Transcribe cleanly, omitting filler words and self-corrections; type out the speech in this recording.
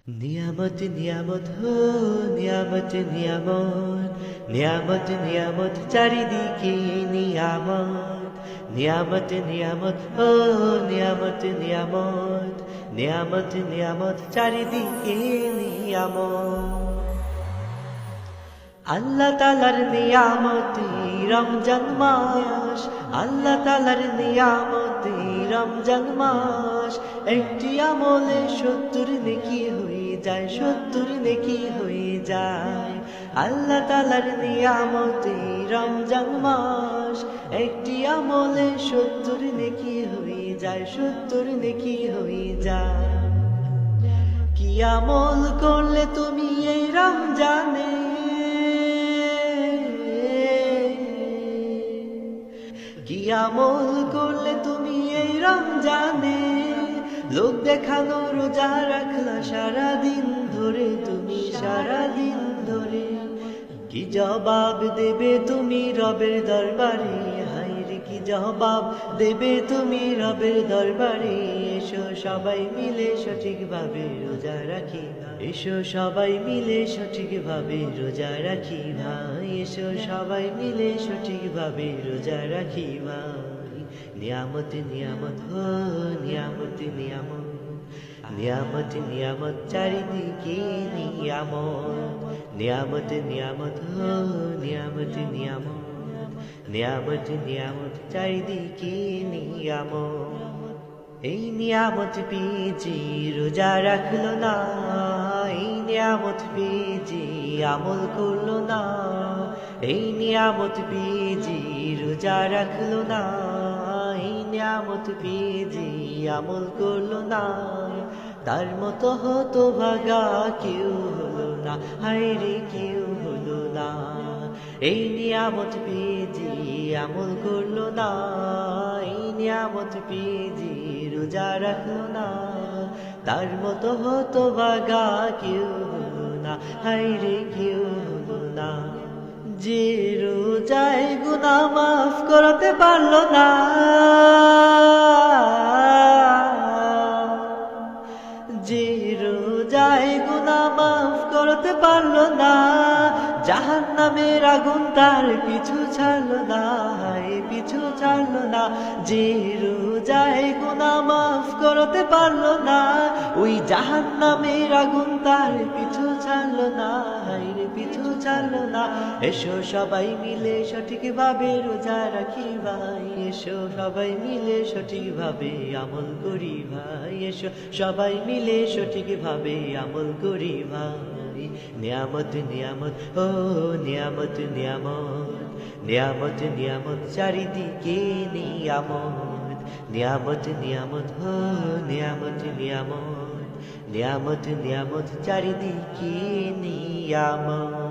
নিয়ামত নিয়ামত হো নিয়ামত নিয়ামত নিয়ামত নিয়ামত চারিদিকে নিয়ামত নিয়ামত নিয়ামত হো নিয়ামত নিয়ামত নিয়ামত নিয়ামত চারিদিকে নিয়ামত আল্লাহ তাআলার নিয়ামতে রমজান মাস আল্লাহ তাআলার নিয়ামতে রমজান মাস একটি আমলে 70 নেকি হয়ে যায় 70 নেকি হয়ে যায় আল্লাহ তাআলার নিয়ামতে রমজান মাস একটি আমলে 70 নেকি হয়ে যায় 70 নেকি হয়ে যায় কি আমল করলে তুমি এই রমজানে কি আমল করলে তুমি এই রমজানে লোক দেখানো রোজা রাখলা সারাদিন ধরে তুমি সারাদিন ধরে কি জবাব দেবে তুমি রবের দরবারে হায়রে কি জবাব দেবে তুমি রবের দরবারে এসো সবাই মিলে সঠিকভাবে রোজা রাখি এসো সবাই মিলে সঠিকভাবে রোজা রাখি ভাই এসো সবাই মিলে সঠিকভাবে রোজা রাখি ভাই নিয়ামত নিয়ামত হো নিয়ামত নিয়ামত নিয়ামত নিয়ামত চারিদিকে নিয়ামত নিয়ামত নিয়ামত হো নিয়ামত নিয়ামত নিয়ামত নিয়ামত চারিদিকে নিয়ামত এই নিয়ামত পেয়েছি রোজা রাখলো না এই নিয়ামত পেয়েছি আমল করলো না এই নিয়ামত পেয়েছি রোজা রাখলো না এই নিয়ামত পেয়েছি আমল করলো না তার মতো হতো ভাগা কেউ হলো না হায়রে কেউ হলো না এই নিয়ামত পেয়েছি আমল করলো না এই নিয়ামত পেয়েছি রোজা রাখলো না তার মতো হতো ভাগা কেউ হলো না হায়রে কেউ হলো না যে রোজায় গুনাহ মাফ করতে পারলো না যে রোজায় গুনাহ মাফ করতে পারলো না জাহান্নামের আগুন তার পিছু ছাড়লো না পিছু ছাড়লো না যে রোজায় গুনাহ মাফ করতে পারলো না ওই জাহান্নামের আগুন তার পিছু ছাড়লো না পিছু ছাড়লো না এসো সবাই মিলে সঠিকভাবে রোজা রাখি ভাই এসো সবাই মিলে সঠিকভাবে আমল করি ভাই এসো সবাই মিলে সঠিকভাবে আমল করি ভাই নিয়ামত নিয়ামত ও নিয়ামত নিয়ামত নিয়ামত নিয়ামত চারিদিকে নিয়ামত নিয়ামত নিয়ামত ও নিয়ামত নিয়ামত নিয়ামত নিয়ামত চারিদিকে নিয়ামত